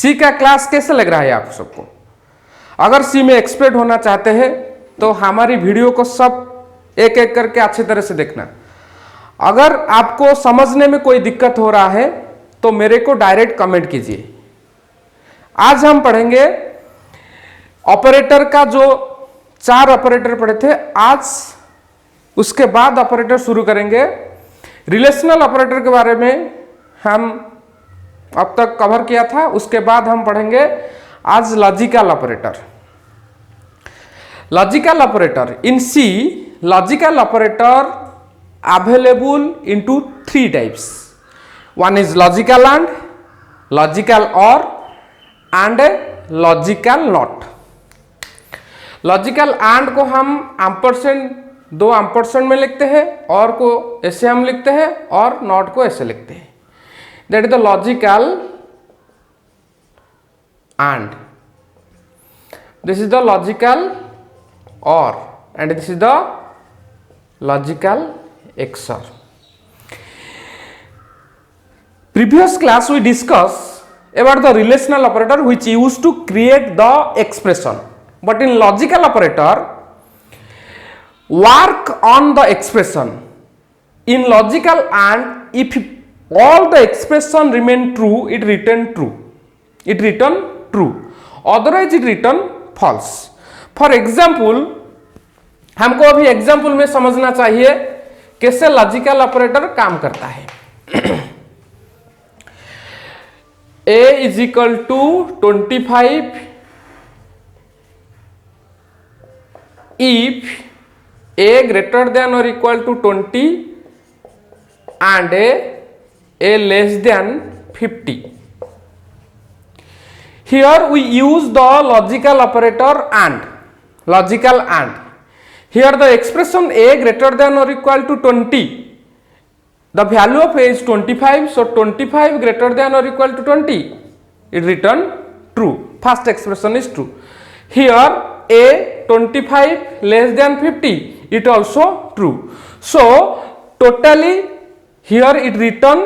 सी का क्लास कैसे लग रहा है आप सबको? अगर सी में एक्सपर्ट होना चाहते हैं तो हमारी वीडियो को सब एक एक करके अच्छी तरह से देखना। अगर आपको समझने में कोई दिक्कत हो रहा है तो मेरे को डायरेक्ट कमेंट कीजिए। आज हम पढ़ेंगे ऑपरेटर का, जो 4 ऑपरेटर पढ़े थे आज, उसके बाद ऑपरेटर शुरू करेंगे। रिलेशनल ऑपरेटर के बारे में हम अब तक कवर किया था, उसके बाद हम पढ़ेंगे आज logical operator. Logical operator in C, logical operator available into 3 types. One is logical and, logical or and logical not. Logical and को हम एम्परसेंड, 2 एम्परसेंड में लिखते हैं, और को ऐसे हम लिखते हैं और नॉट को ऐसे लिखते हैं। That is the logical and, this is the logical or, and this is the logical XOR. Previous class we discussed about the relational operator which used to create the expression, but in logical operator work on the expression. In logical and if all the expression remain true, it return true. It return true. Otherwise it return false. For example, हमको अभी example में समझना चाहिए कैसे logical operator काम करता है। A is equal to 25 if A greater than or equal to 20 and A less than 50. Here we use the logical operator and, logical and. Here the expression A greater than or equal to 20, the value of A is 25, so 25 greater than or equal to 20, it return true. First expression is true. Here A 25 less than 50, it also true. So totally here it return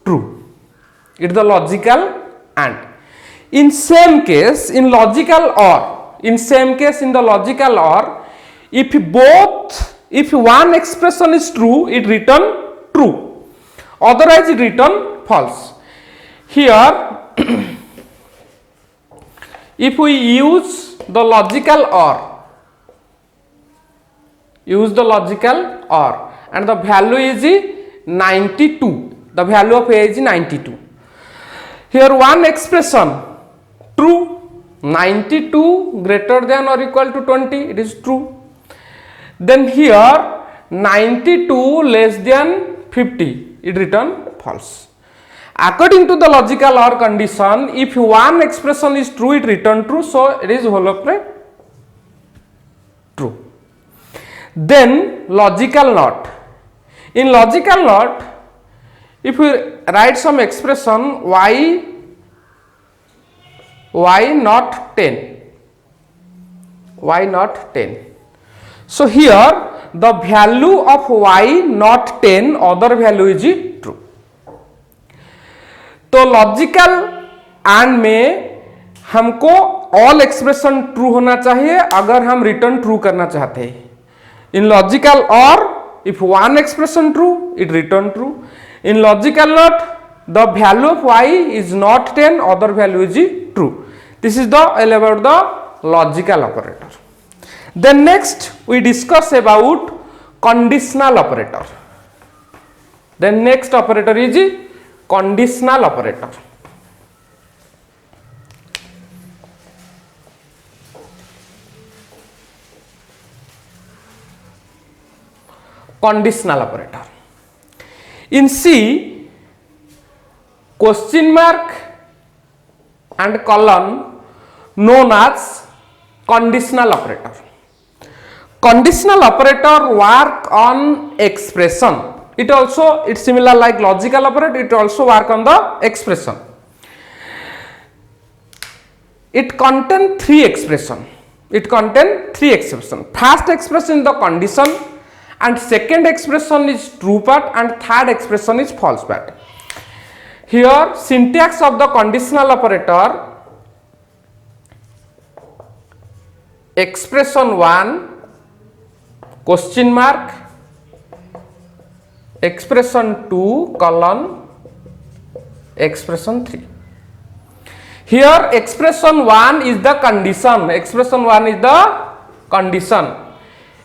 true. It is the logical and. In same case in logical or, in same case in the logical or, if one expression is true, it return true, otherwise it return false. Here if we use the logical or, use the logical or, and the value is 92, the value of A is 92. Here one expression true, 92 greater than or equal to 20, it is true. Then here 92 less than 50, it return false. According to the logical or condition, if one expression is true, it return true, so it is holocrate true. Then logical not. In logical not, if we write some expression y not 10, y not 10. So here the value of y not 10, other value is true. तो logical and में हमको all expression true होना चाहिए अगर हम return true करना चाहते हैं। इन लॉजिकल और if one expression true, it return true. In logical not, the value of y is not 10, other value is true. This is the all about the logical operator. Then next we discuss about conditional operator. Then next operator is conditional operator. Conditional operator. In C, question mark and colon known as conditional operator. Conditional operator work on expression. It also, it's similar like logical operator, it also work on the expression. It contain 3 expression. It contain 3 expression. First expression is the condition, and second expression is true part, and third expression is false part. Here syntax of the conditional operator, expression 1 question mark, expression 2 colon, expression 3. Here expression 1 is the condition, expression 1 is the condition,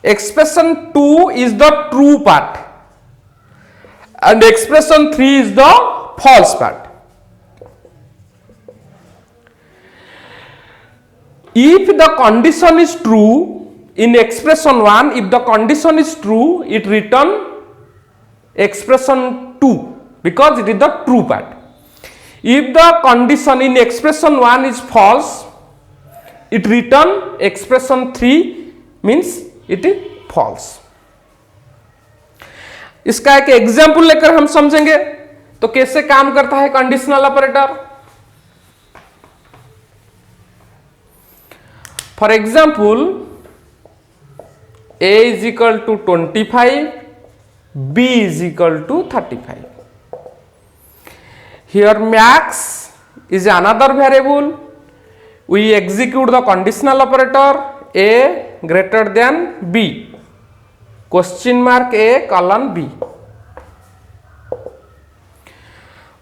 expression 2 is the true part and expression 3 is the false part. If the condition is true in expression 1, if the condition is true, it return expression 2 because it is the true part. If the condition in expression 1 is false, it return expression 3 means it is false. इसका एक example लेकर हम समझेंगे तो कैसे काम करता है conditional operator. For example, A is equal to 25, B is equal to 35. Here max is another variable. We execute the conditional operator A greater than B. Question mark A colon B.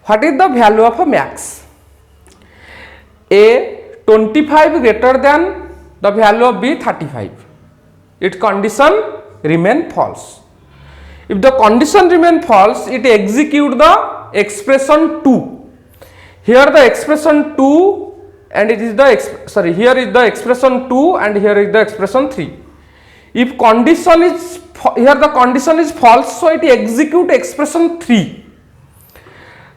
What is the value of a max? A 25 greater than the value of B 35. Its condition remain false. If the condition remain false, it execute the expression 2. Here the expression 2 and it is the here is the expression 2 and here is the expression 3. If condition is here the condition is false, so it execute expression 3.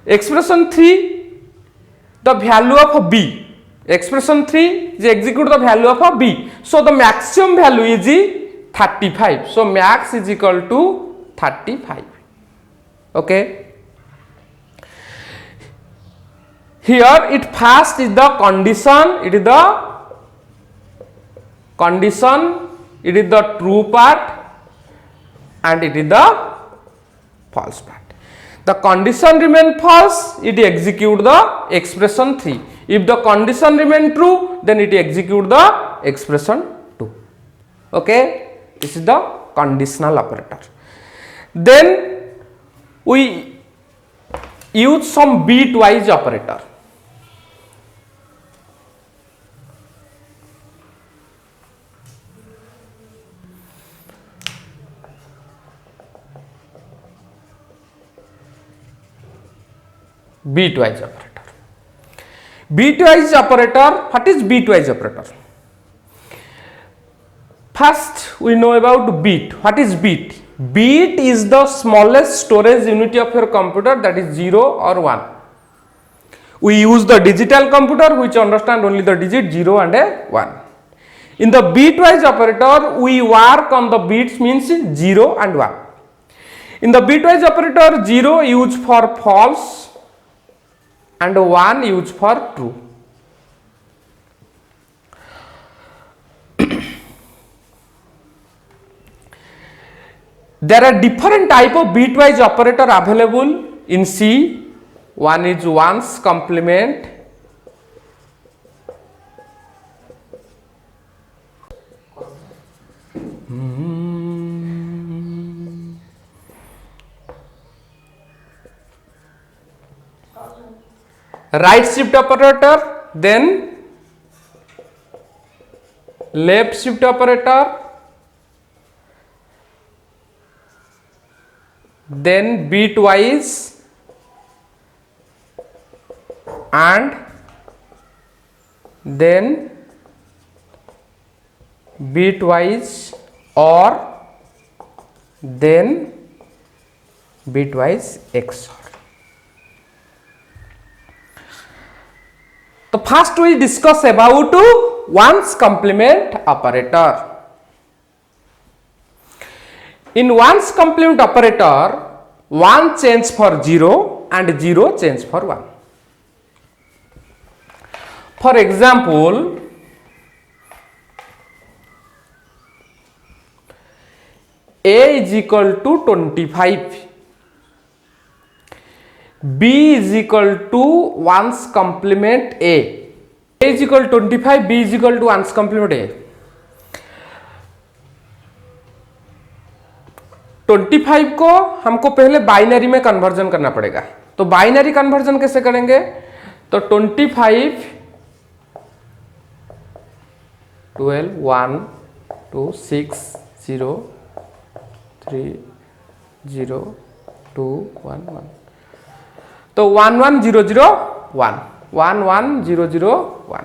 Expression 3 the value of B. Expression 3 is execute the value of a B. So the maximum value is 35. So max is equal to 35. Okay. Here it first is the condition. It is the condition. It is the true part and it is the false part. The condition remain false, it execute the expression 3. If the condition remain true, then it execute the expression 2. Okay, this is the conditional operator. Then we use some bitwise operator. Bitwise operator. Bitwise operator, what is bitwise operator? First we know about bit. What is bit? Bit is the smallest storage unit of your computer, that is 0 or 1. We use the digital computer which understand only the digit 0 and 1. In the bitwise operator we work on the bits means 0 and 1. In the bitwise operator 0 used for false and 1 used for true. There are different type of bitwise operator available in C. One is ones complement, right shift operator, then left shift operator, then bitwise and then bitwise or then bitwise XOR. So first we discuss about ones complement operator. In ones complement operator, 1 change for 0 and 0 change for 1. For example, A is equal to 25. B is equal to 1's complement A. A is equal to 25, B is equal to 1's complement A. 25 को हमको पहले binary में conversion करना पड़ेगा। तो binary conversion कैसे करेंगे? तो 25 12 1 2 6 0 3 0 2 1 1, तो 1 1 0 0 1 1 1 0 0 1.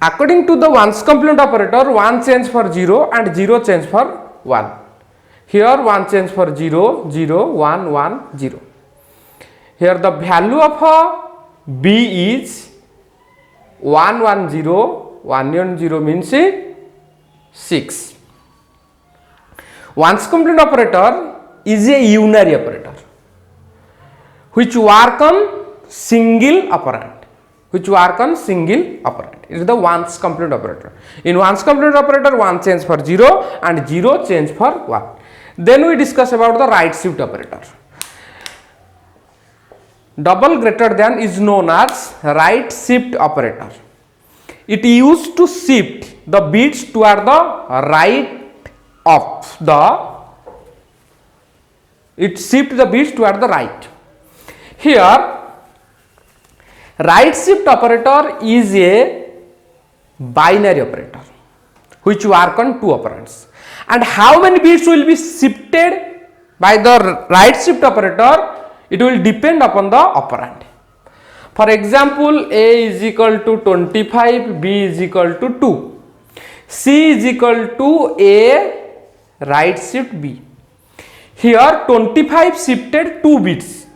According to the ones complement operator, 1 change for 0 and 0 change for 1. Here 1 change for 0 0 1 1 0. Here the value of B is 1 1 0 1 1 0 means 6. Ones complement operator is a unary operator which work on single operand. Which work on single operand. It is the ones complement operator. In ones complement operator, 1 change for 0 and 0 change for 1. Then we discuss about the right shift operator. Double greater than is known as right shift operator. It used to shift the bits toward the right of the, it shift the bits toward the right. Here right shift operator is a binary operator which work on two operands, and how many bits will be shifted by the right shift operator, it will depend upon the operand. For example, A is equal to 25, B is equal to 2, C is equal to A right shift B. Here 25 shifted 2 bits.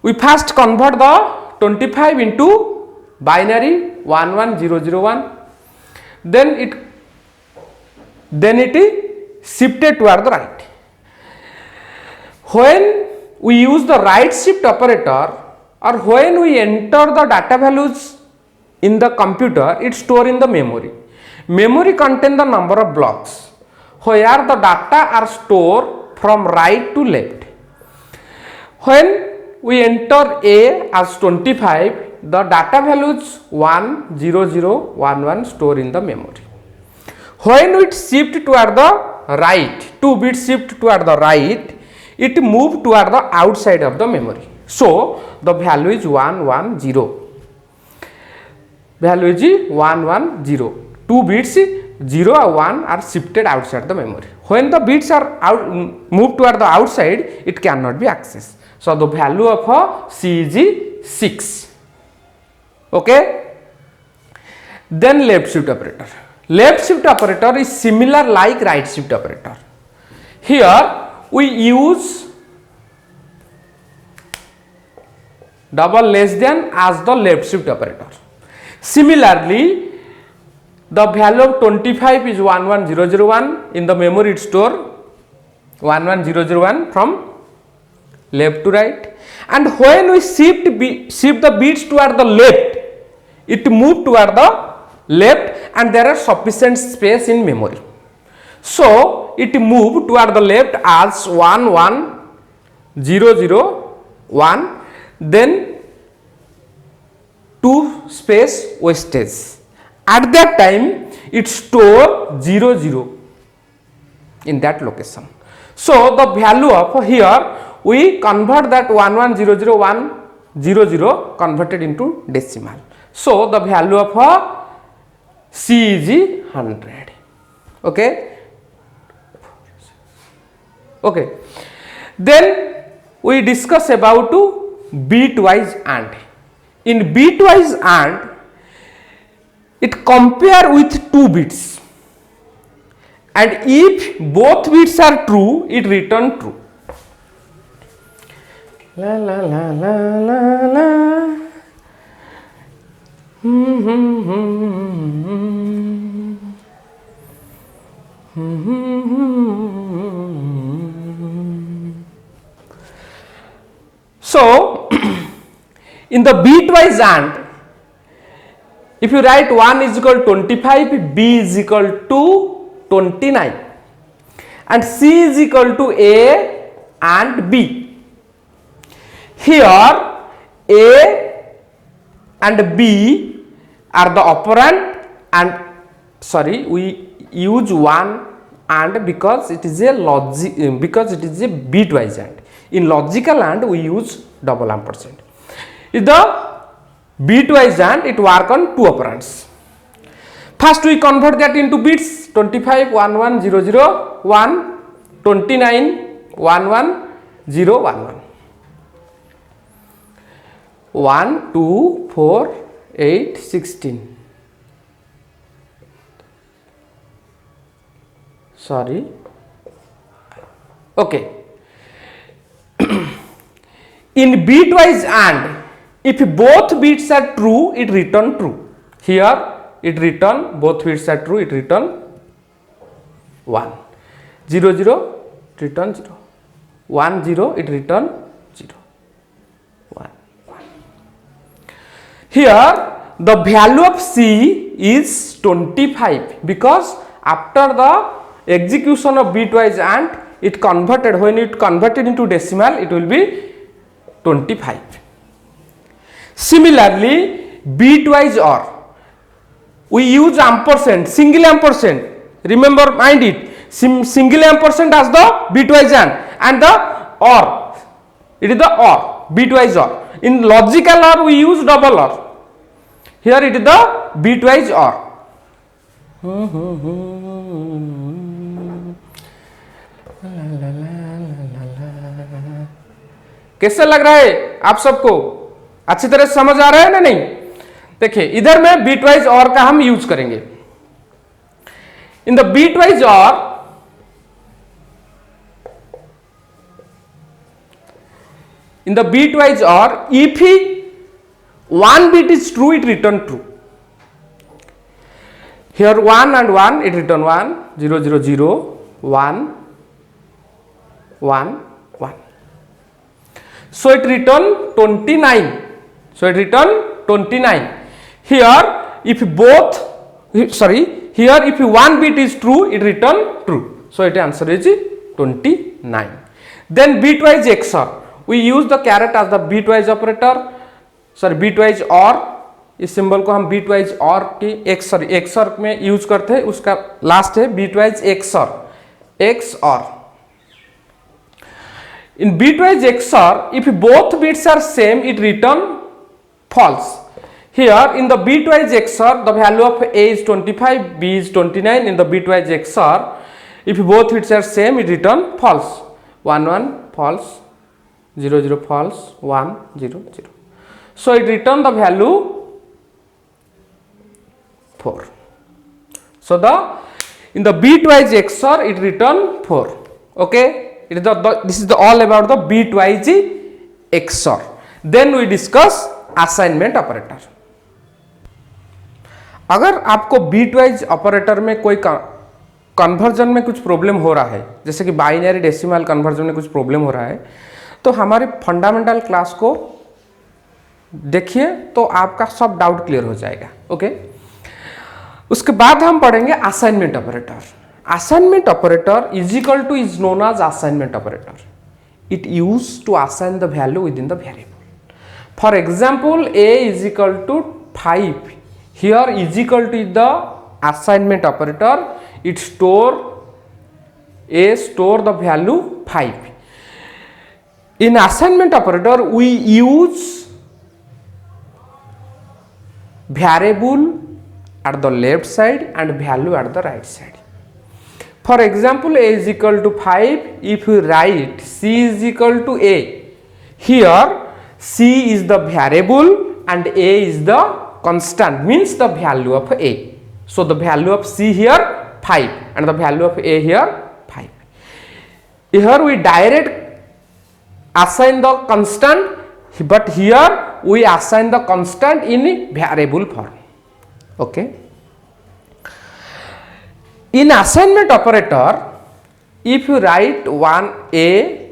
We first convert the 25 into binary 1 1 0 0 1. Then it is shifted toward the right. When we use the right shift operator, or when we enter the data values in the computer, it store in the memory. Memory contain the number of blocks where the data are stored from right to left. When we enter A as 25, the data values 1 0 0 1 1 store in the memory. When it shift toward the right, 2 bits shift toward the right, it move toward the outside of the memory. So the value is 1 1 0. Value is 1 1 0. 2 bits 0 or 1 are shifted outside the memory. When the bits are moved toward the outside, it cannot be accessed. So the value of C is 6. Okay. Then left shift operator. Left shift operator is similar like right shift operator. Here we use double less than as the left shift operator. Similarly, the value of 25 is 1 1 0 0 1. In the memory it store 1 1 0 0 1 from left to right. And when we shift the bits toward the left, it move toward the left and there are sufficient space in memory. So it move toward the left as 1 1 0 0 1, then 2 space wastage. At that time it store 0 0 in that location. So the value of here we convert that 1 1 0 0 1 0 0 converted into decimal. So the value of C is 100. Okay. Okay. Then we discuss about bitwise AND. In bitwise AND, it compare with 2 bits, and if both bits are true, it return true. La la la la la la. So in the bitwise AND, if you write 1 is equal to 25, B is equal to 29, and C is equal to A and B. Here A and B are the operand, and we use 1 and because it is a bitwise AND. In logical AND we use double ampersand. If the bitwise AND, it work on two operands. First we convert that into bits. 25 11 00 1, 29 11 0 11. 1 2 4 8 16. Sorry. Okay. In bitwise AND, if both bits are true, it return true. Here it return both bits are true, it return 1. 0 0 return 0. 1 0 it return 0. 1 1. Here the value of C is 25 because after the execution of bitwise AND, it converted, when it converted into decimal, it will be 25. Similarly, bitwise OR, we use ampersand, single ampersand. Remember, mind it, single ampersand as the bitwise and the OR, it is the OR, bitwise OR. In logical OR, we use double OR. Here it is the bitwise OR. कैसा लग रहा है आप सबको? अच्छी तरह समझ आ रहा है ना? नहीं? देखिए इधर में बिटवाइज और का हम यूज करेंगे. इन द बिटवाइज और if one bit is true, it return true. Here 1 and 1, it return 1, 0 0 0 1 1 1. So it return 29. So it return 29. Here if both, here if one bit is true, it return true. So it answer is 29. Then bitwise XOR, we use the caret as the bitwise operator, bitwise OR. इस symbol को हम bitwise OR की XOR में use करते हैं. उसका last है bitwise XOR. In bitwise XOR, if both bits are same, it return false. Here in the bitwise XOR, the value of A is 25, B is 29. In the bitwise XOR, if both bits are same, it return false. 1 1 false, 0 0 false, 1 0 0. So it return the value 4. So in the bitwise XOR, it return 4. Okay. This is all about the bitwise XOR. Then we discuss assignment operator. अगर आपको bitwise operator में कोई conversion में कुछ problem हो रहा है, जैसे कि बाइनरी डेसिमल कन्वर्जन में कुछ प्रॉब्लम हो रहा है, तो हमारे फंडामेंटल क्लास को देखिए तो आपका सब डाउट क्लियर हो जाएगा. ओके. उसके बाद हम पढ़ेंगे assignment operator. Assignment operator is equal to is known as assignment operator. It used to assign the value within the variable. For example, A is equal to 5. Here is equal to the assignment operator. It store the value 5. In assignment operator, we use variable at the left side and value at the right side. For example, A is equal to 5. If you write C is equal to A, here C is the variable and A is the constant, means the value of A. So the value of C here 5 and the value of A here 5. Here we direct assign the constant, but here we assign the constant in variable form. Okay. In assignment operator, if you write 1A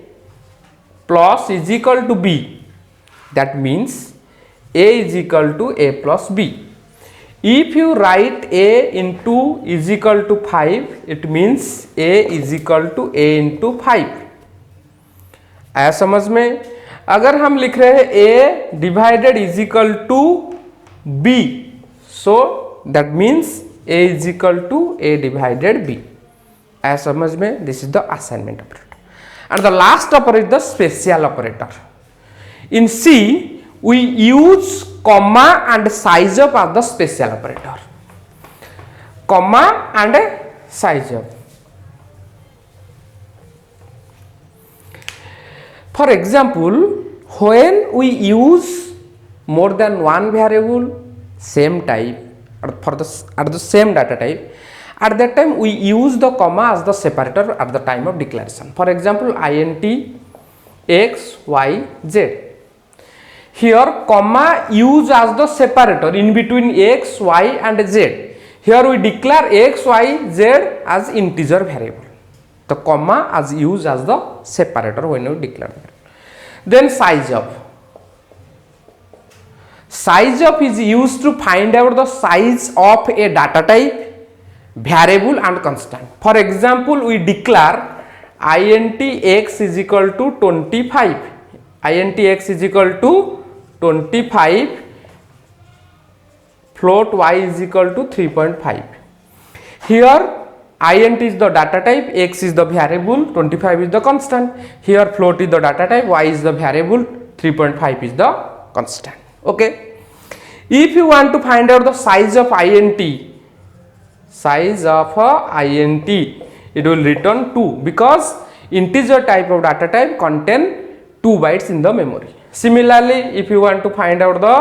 plus is equal to B, that means A is equal to A plus B. If you write A into is equal to 5, it means A is equal to A into 5. आया समझ में? अगर हम लिख रहे हैं A divided is equal to B, so that means A is equal to A divided B. आया समझ में? This is the assignment operator and the last operator is the special operator. In C we use comma and size up as the special operator. Comma and size up. For example, when we use more than one variable same type or for the at the same data type, at that time we use the comma as the separator at the time of declaration. For example, int x, y, z. Here comma used as the separator in between x, y and z. Here we declare x, y, z as integer variable. The comma as used as the separator when we declare that. Then size of. Size of is used to find out the size of a data type, variable and constant. For example, we declare int x is equal to 25. Int x is equal to 25, float y is equal to 3.5. Here int is the data type, x is the variable, 25 is the constant. Here float is the data type, y is the variable, 3.5 is the constant. Okay. If you want to find out the size of int, it will return 2 because integer type of data type contain 2 bytes in the memory. Similarly, if you want to find out the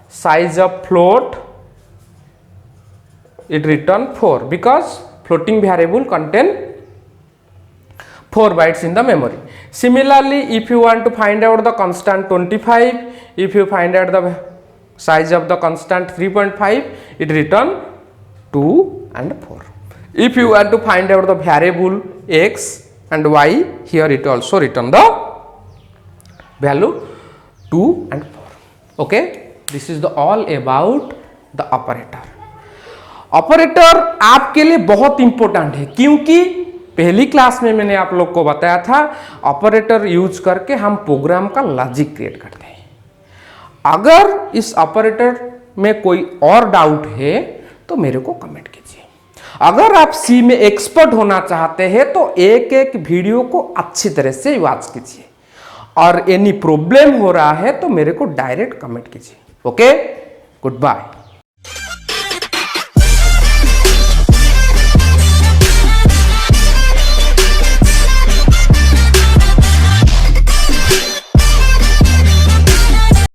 size of float, it return 4 because floating variable contain 4 bytes in the memory. Similarly, if you want to find out the constant 25, if you find out the size of the constant 3.5, it return 2 and 4. If you want to find out the variable x and y, here it also return the value 2 and 4. Okay, this is the all about the operator. Operator आपके लिए बहुत important है क्योंकि पहली class में मैंने आप लोग को बताया था ऑपरेटर यूज करके हम प्रोग्राम का लॉजिक क्रिएट करते हैं. अगर इस ऑपरेटर में कोई और डाउट है तो मेरे को कमेंट कीजिए. अगर आप सी में एक्सपर्ट होना चाहते हैं तो एक एक वीडियो को अच्छी तरह से वॉच कीजिए और एनी प्रॉब्लम हो रहा है तो मेरे को डायरेक्ट कमेंट कीजिए. Okay, good bye.